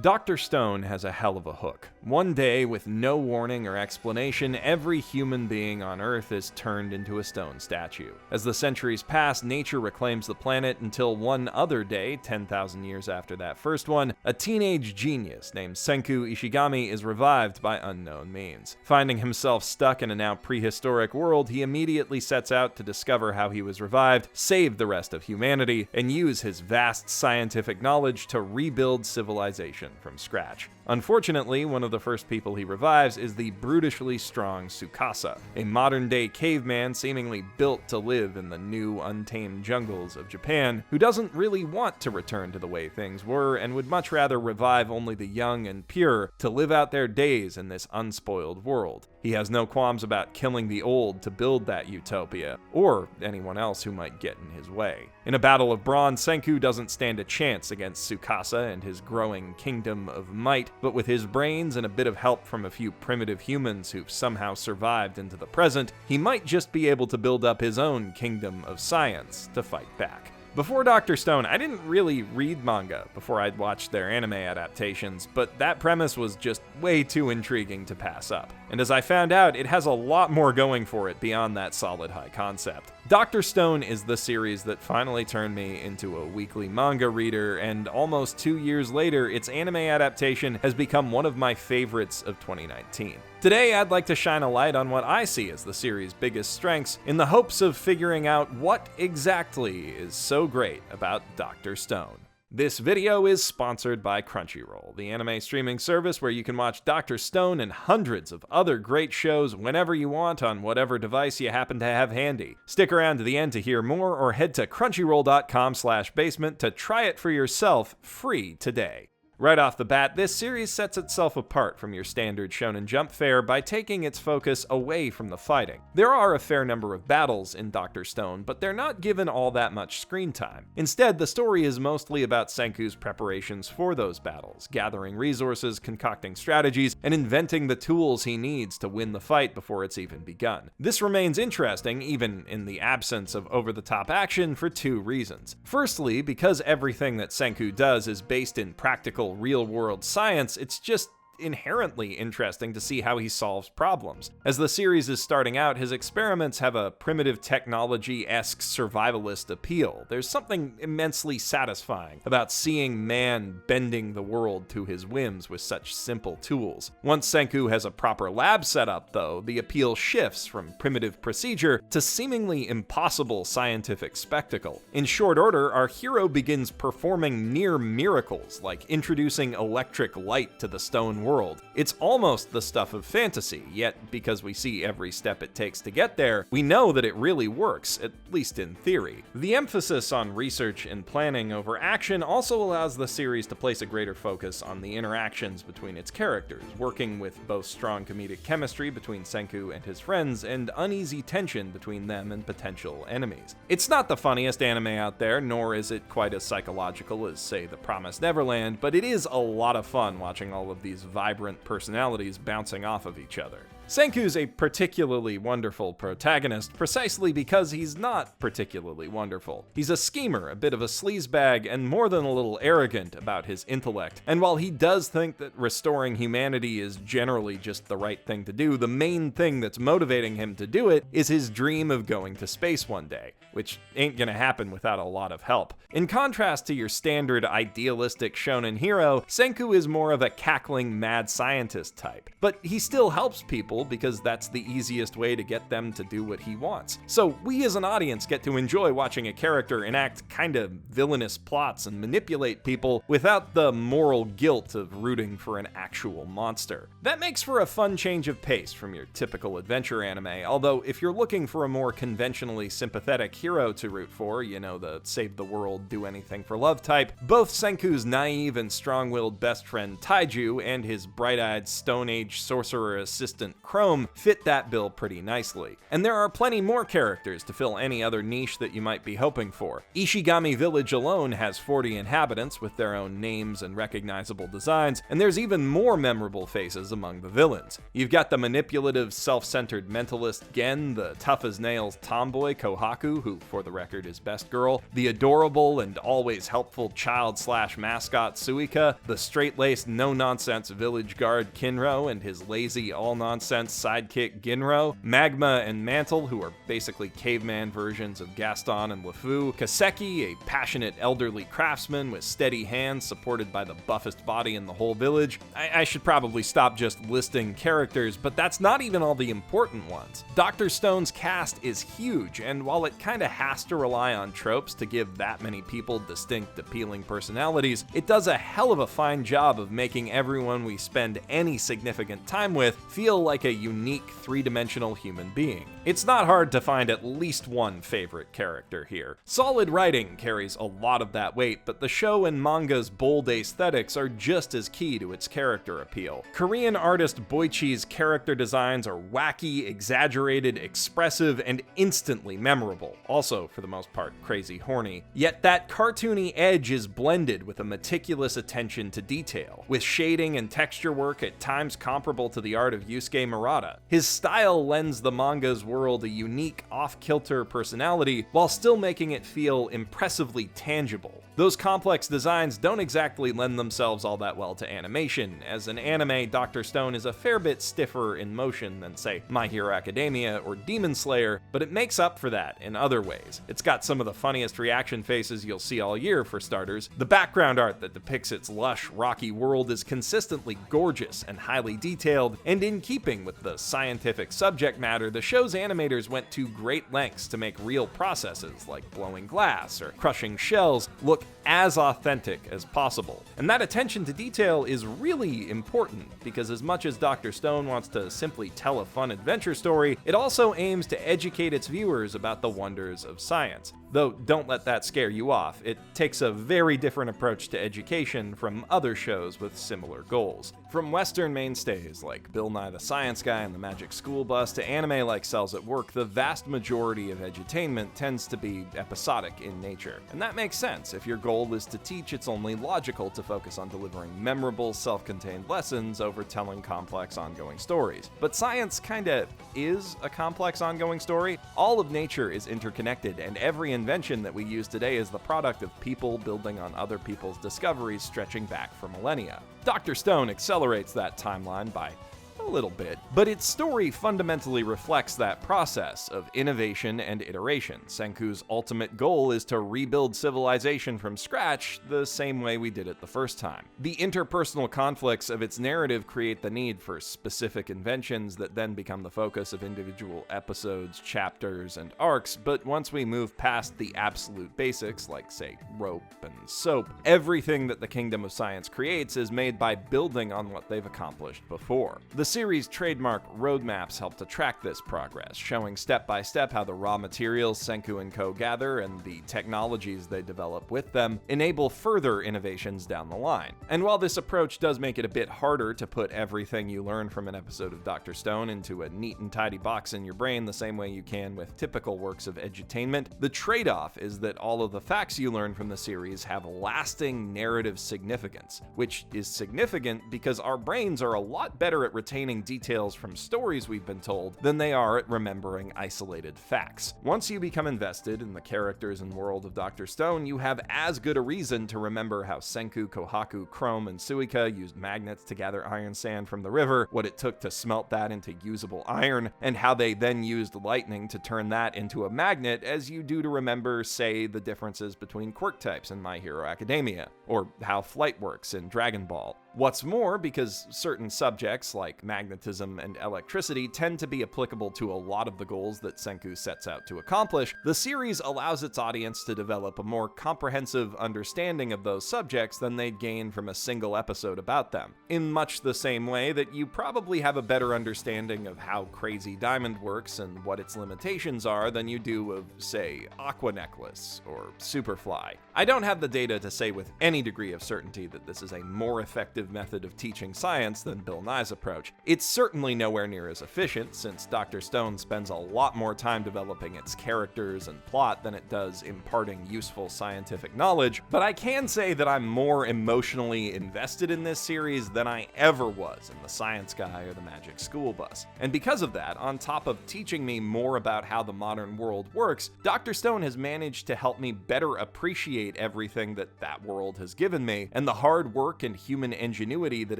Dr. Stone has a hell of a hook. One day, with no warning or explanation, every human being on Earth is turned into a stone statue. As the centuries pass, nature reclaims the planet until one other day, 10,000 years after that first one, a teenage genius named Senku Ishigami is revived by unknown means. Finding himself stuck in a now prehistoric world, he immediately sets out to discover how he was revived, save the rest of humanity, and use his vast scientific knowledge to rebuild civilization from scratch. Unfortunately, one of the first people he revives is the brutishly strong Tsukasa, a modern-day caveman seemingly built to live in the new, untamed jungles of Japan, who doesn't really want to return to the way things were and would much rather revive only the young and pure to live out their days in this unspoiled world. He has no qualms about killing the old to build that utopia, or anyone else who might get in his way. In a battle of brawn, Senku doesn't stand a chance against Tsukasa and his growing kingdom of might, but with his brains and a bit of help from a few primitive humans who've somehow survived into the present, he might just be able to build up his own kingdom of science to fight back. Before Dr. Stone, I didn't really read manga before I'd watched their anime adaptations, but that premise was just way too intriguing to pass up. And as I found out, it has a lot more going for it beyond that solid high concept. Dr. Stone is the series that finally turned me into a weekly manga reader, and almost 2 years later, its anime adaptation has become one of my favorites of 2019. Today, I'd like to shine a light on what I see as the series' biggest strengths, in the hopes of figuring out what exactly is so great about Dr. Stone. This video is sponsored by Crunchyroll, the anime streaming service where you can watch Dr. Stone and hundreds of other great shows whenever you want on whatever device you happen to have handy. Stick around to the end to hear more, or head to crunchyroll.com/basement to try it for yourself free today. Right off the bat, this series sets itself apart from your standard Shonen Jump fare by taking its focus away from the fighting. There are a fair number of battles in Dr. Stone, but they're not given all that much screen time. Instead, the story is mostly about Senku's preparations for those battles, gathering resources, concocting strategies, and inventing the tools he needs to win the fight before it's even begun. This remains interesting, even in the absence of over-the-top action, for two reasons. Firstly, because everything that Senku does is based in practical real-world science, it's just inherently interesting to see how he solves problems. As the series is starting out, his experiments have a primitive technology-esque survivalist appeal. There's something immensely satisfying about seeing man bending the world to his whims with such simple tools. Once Senku has a proper lab set up, though, the appeal shifts from primitive procedure to seemingly impossible scientific spectacle. In short order, our hero begins performing near miracles, like introducing electric light to the stone world. It's almost the stuff of fantasy, yet because we see every step it takes to get there, we know that it really works, at least in theory. The emphasis on research and planning over action also allows the series to place a greater focus on the interactions between its characters, working with both strong comedic chemistry between Senku and his friends and uneasy tension between them and potential enemies. It's not the funniest anime out there, nor is it quite as psychological as, say, The Promised Neverland, but it is a lot of fun watching all of these vibrant personalities bouncing off of each other. Senku's a particularly wonderful protagonist precisely because he's not particularly wonderful. He's a schemer, a bit of a sleazebag, and more than a little arrogant about his intellect. And while he does think that restoring humanity is generally just the right thing to do, the main thing that's motivating him to do it is his dream of going to space one day, which ain't gonna happen without a lot of help. In contrast to your standard idealistic shonen hero, Senku is more of a cackling mad scientist type. But he still helps people because that's the easiest way to get them to do what he wants. So we as an audience get to enjoy watching a character enact kinda villainous plots and manipulate people without the moral guilt of rooting for an actual monster. That makes for a fun change of pace from your typical adventure anime, although if you're looking for a more conventionally sympathetic hero to root for, you know, the save the world, do anything for love type, both Senku's naive and strong-willed best friend Taiju and his bright-eyed Stone Age sorcerer assistant Chrome fit that bill pretty nicely. And there are plenty more characters to fill any other niche that you might be hoping for. Ishigami Village alone has 40 inhabitants with their own names and recognizable designs, and there's even more memorable faces among the villains. You've got the manipulative, self-centered mentalist Gen, the tough-as-nails tomboy Kohaku, who, for the record, is best girl, the adorable and always helpful child-slash-mascot Suika, the straight-laced, no-nonsense village guard Kinro and his lazy, all-nonsense sidekick Ginro, Magma and Mantle, who are basically caveman versions of Gaston and LeFou, Kaseki, a passionate elderly craftsman with steady hands supported by the buffest body in the whole village. I should probably stop just listing characters, but that's not even all the important ones. Dr. Stone's cast is huge, and while it kinda has to rely on tropes to give that many people distinct, appealing personalities, it does a hell of a fine job of making everyone we spend any significant time with feel like a unique, three-dimensional human being. It's not hard to find at least one favorite character here. Solid writing carries a lot of that weight, but the show and manga's bold aesthetics are just as key to its character appeal. Korean artist Boichi's character designs are wacky, exaggerated, expressive, and instantly memorable. Also, for the most part, crazy horny. Yet that cartoony edge is blended with a meticulous attention to detail, with shading and texture work at times comparable to the art of Yusuke Murata. His style lends the manga's world a unique, off-kilter personality, while still making it feel impressively tangible. Those complex designs don't exactly lend themselves all that well to animation. As an anime, Dr. Stone is a fair bit stiffer in motion than, say, My Hero Academia or Demon Slayer, but it makes up for that in other ways. It's got some of the funniest reaction faces you'll see all year, for starters. The background art that depicts its lush, rocky world is consistently gorgeous and highly detailed, and in keeping with the scientific subject matter, the show's animators went to great lengths to make real processes, like blowing glass or crushing shells, look as authentic as possible. And that attention to detail is really important, because as much as Dr. Stone wants to simply tell a fun adventure story, it also aims to educate its viewers about the wonders of science. Though don't let that scare you off, it takes a very different approach to education from other shows with similar goals. From Western mainstays like Bill Nye the Science Guy and the Magic School Bus to anime like Cells at Work, the vast majority of edutainment tends to be episodic in nature. And that makes sense. If your goal is to teach, it's only logical to focus on delivering memorable, self-contained lessons over telling complex ongoing stories. But science kinda is a complex ongoing story. All of nature is interconnected, and every invention that we use today is the product of people building on other people's discoveries stretching back for millennia. Dr. Stone accelerates that timeline by a little bit, but its story fundamentally reflects that process of innovation and iteration. Senku's ultimate goal is to rebuild civilization from scratch the same way we did it the first time. The interpersonal conflicts of its narrative create the need for specific inventions that then become the focus of individual episodes, chapters, and arcs, but once we move past the absolute basics, like, say, rope and soap, everything that the Kingdom of Science creates is made by building on what they've accomplished before. The series' trademark roadmaps help to track this progress, showing step-by-step how the raw materials Senku and Co. gather and the technologies they develop with them enable further innovations down the line. And while this approach does make it a bit harder to put everything you learn from an episode of Dr. Stone into a neat and tidy box in your brain the same way you can with typical works of edutainment, the trade-off is that all of the facts you learn from the series have lasting narrative significance, which is significant because our brains are a lot better at retaining details from stories we've been told than they are at remembering isolated facts. Once you become invested in the characters and world of Dr. Stone, you have as good a reason to remember how Senku, Kohaku, Chrome, and Suika used magnets to gather iron sand from the river, what it took to smelt that into usable iron, and how they then used lightning to turn that into a magnet, as you do to remember, say, the differences between quirk types in My Hero Academia, or how flight works in Dragon Ball. What's more, because certain subjects like magnetism and electricity tend to be applicable to a lot of the goals that Senku sets out to accomplish, the series allows its audience to develop a more comprehensive understanding of those subjects than they'd gain from a single episode about them, in much the same way that you probably have a better understanding of how Crazy Diamond works and what its limitations are than you do of, say, Aqua Necklace or Superfly. I don't have the data to say with any degree of certainty that this is a more effective effective method of teaching science than Bill Nye's approach. It's certainly nowhere near as efficient, since Dr. Stone spends a lot more time developing its characters and plot than it does imparting useful scientific knowledge, but I can say that I'm more emotionally invested in this series than I ever was in The Science Guy or The Magic School Bus. And because of that, on top of teaching me more about how the modern world works, Dr. Stone has managed to help me better appreciate everything that world has given me, and the hard work and human ingenuity that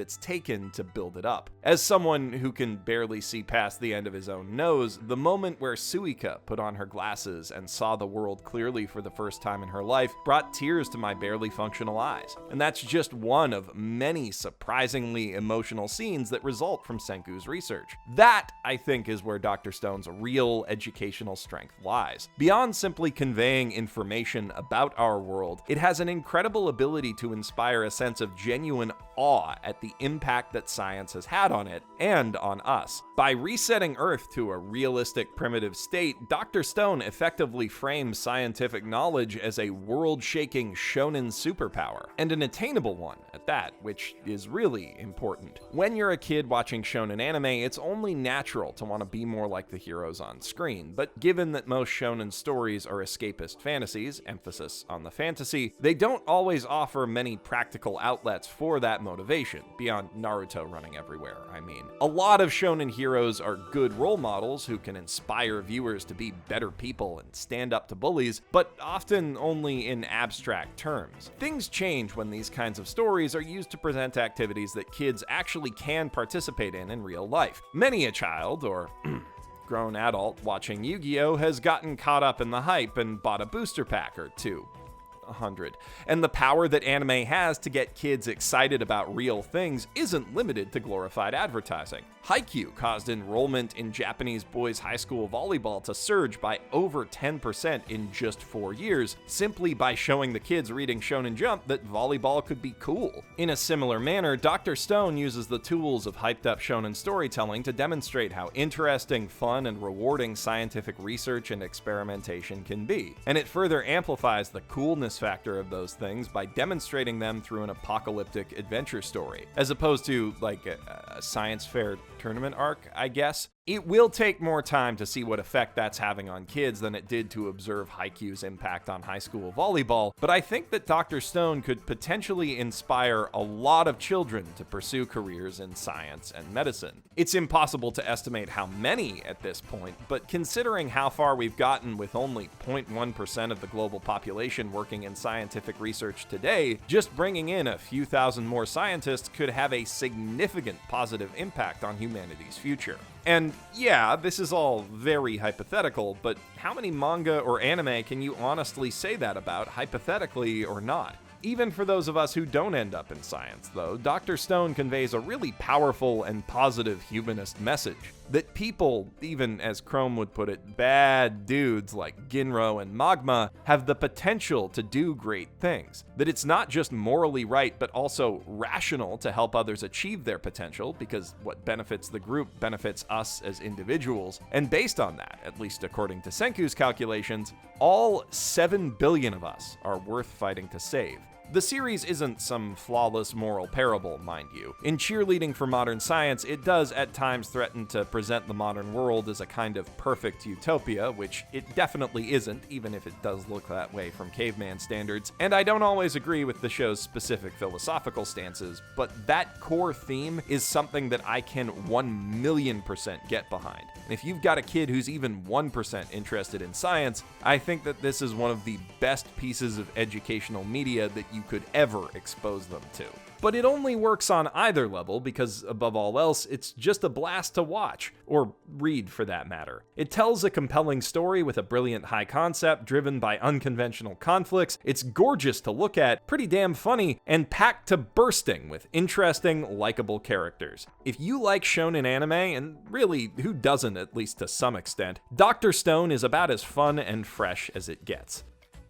it's taken to build it up. As someone who can barely see past the end of his own nose, the moment where Suika put on her glasses and saw the world clearly for the first time in her life brought tears to my barely functional eyes. And that's just one of many surprisingly emotional scenes that result from Senku's research. That, I think, is where Dr. Stone's real educational strength lies. Beyond simply conveying information about our world, it has an incredible ability to inspire a sense of genuine awe at the impact that science has had on it and on us. By resetting Earth to a realistic primitive state, Dr. Stone effectively frames scientific knowledge as a world-shaking shonen superpower, and an attainable one at that, which is really important. When you're a kid watching shonen anime, it's only natural to want to be more like the heroes on screen, but given that most shonen stories are escapist fantasies, emphasis on the fantasy, they don't always offer many practical outlets for that motivation, beyond Naruto running everywhere, I mean. A lot of shonen heroes are good role models who can inspire viewers to be better people and stand up to bullies, but often only in abstract terms. Things change when these kinds of stories are used to present activities that kids actually can participate in real life. Many a child, or grown adult watching Yu-Gi-Oh! Has gotten caught up in the hype and bought a booster pack or two. 100. And the power that anime has to get kids excited about real things isn't limited to glorified advertising. Haikyuu caused enrollment in Japanese boys' high school volleyball to surge by over 10% in just 4 years, simply by showing the kids reading Shonen Jump that volleyball could be cool. In a similar manner, Dr. Stone uses the tools of hyped-up shonen storytelling to demonstrate how interesting, fun, and rewarding scientific research and experimentation can be. And it further amplifies the coolness factor of those things by demonstrating them through an apocalyptic adventure story, as opposed to, like, a science fair tournament arc, I guess. It will take more time to see what effect that's having on kids than it did to observe Haikyuu's impact on high school volleyball, but I think that Dr. Stone could potentially inspire a lot of children to pursue careers in science and medicine. It's impossible to estimate how many at this point, but considering how far we've gotten with only 0.1% of the global population working in scientific research today, just bringing in a few thousand more scientists could have a significant positive impact on humanity's future. And yeah, this is all very hypothetical, but how many manga or anime can you honestly say that about, hypothetically or not? Even for those of us who don't end up in science, though, Dr. Stone conveys a really powerful and positive humanist message. That people, even as Chrome would put it, bad dudes like Ginro and Magma, have the potential to do great things. That it's not just morally right, but also rational to help others achieve their potential, because what benefits the group benefits us as individuals. And based on that, at least according to Senku's calculations, all 7 billion of us are worth fighting to save. The series isn't some flawless moral parable, mind you. In Cheerleading for Modern Science, it does at times threaten to present the modern world as a kind of perfect utopia, which it definitely isn't, even if it does look that way from caveman standards. And I don't always agree with the show's specific philosophical stances, but that core theme is something that I can 1,000,000% get behind. And if you've got a kid who's even 1% interested in science, I think that this is one of the best pieces of educational media that you could ever expose them to. But it only works on either level because, above all else, it's just a blast to watch, or read for that matter. It tells a compelling story with a brilliant high concept driven by unconventional conflicts. It's gorgeous to look at, pretty damn funny, and packed to bursting with interesting, likable characters. If you like shonen anime, and really, who doesn't at least to some extent, Dr. Stone is about as fun and fresh as it gets.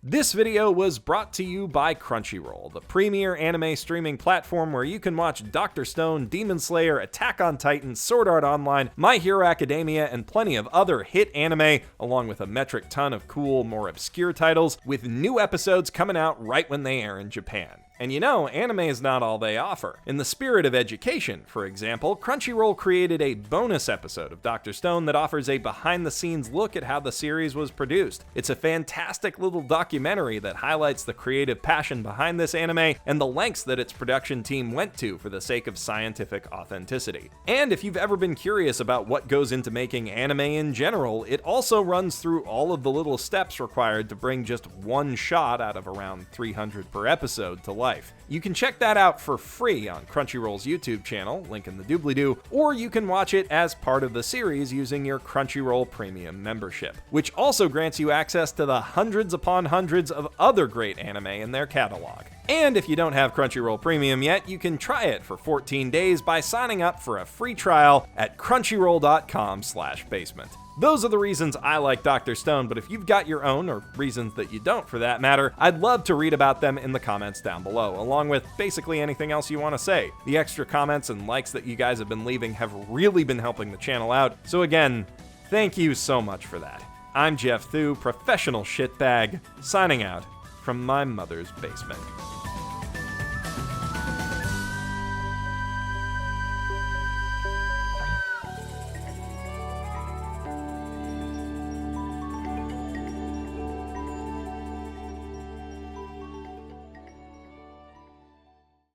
This video was brought to you by Crunchyroll, the premier anime streaming platform where you can watch Dr. Stone, Demon Slayer, Attack on Titan, Sword Art Online, My Hero Academia, and plenty of other hit anime, along with a metric ton of cool, more obscure titles, with new episodes coming out right when they air in Japan. And you know, anime is not all they offer. In the spirit of education, for example, Crunchyroll created a bonus episode of Dr. Stone that offers a behind-the-scenes look at how the series was produced. It's a fantastic little documentary that highlights the creative passion behind this anime and the lengths that its production team went to for the sake of scientific authenticity. And if you've ever been curious about what goes into making anime in general, it also runs through all of the little steps required to bring just one shot out of around 300 per episode to life. You can check that out for free on Crunchyroll's YouTube channel, link in the doobly-doo, or you can watch it as part of the series using your Crunchyroll Premium membership, which also grants you access to the hundreds upon hundreds of other great anime in their catalog. And if you don't have Crunchyroll Premium yet, you can try it for 14 days by signing up for a free trial at crunchyroll.com/basement. Those are the reasons I like Dr. Stone, but if you've got your own, or reasons that you don't for that matter, I'd love to read about them in the comments down below, along with basically anything else you want to say. The extra comments and likes that you guys have been leaving have really been helping the channel out, so again, thank you so much for that. I'm Geoff Thew, professional shitbag, signing out from my mother's basement.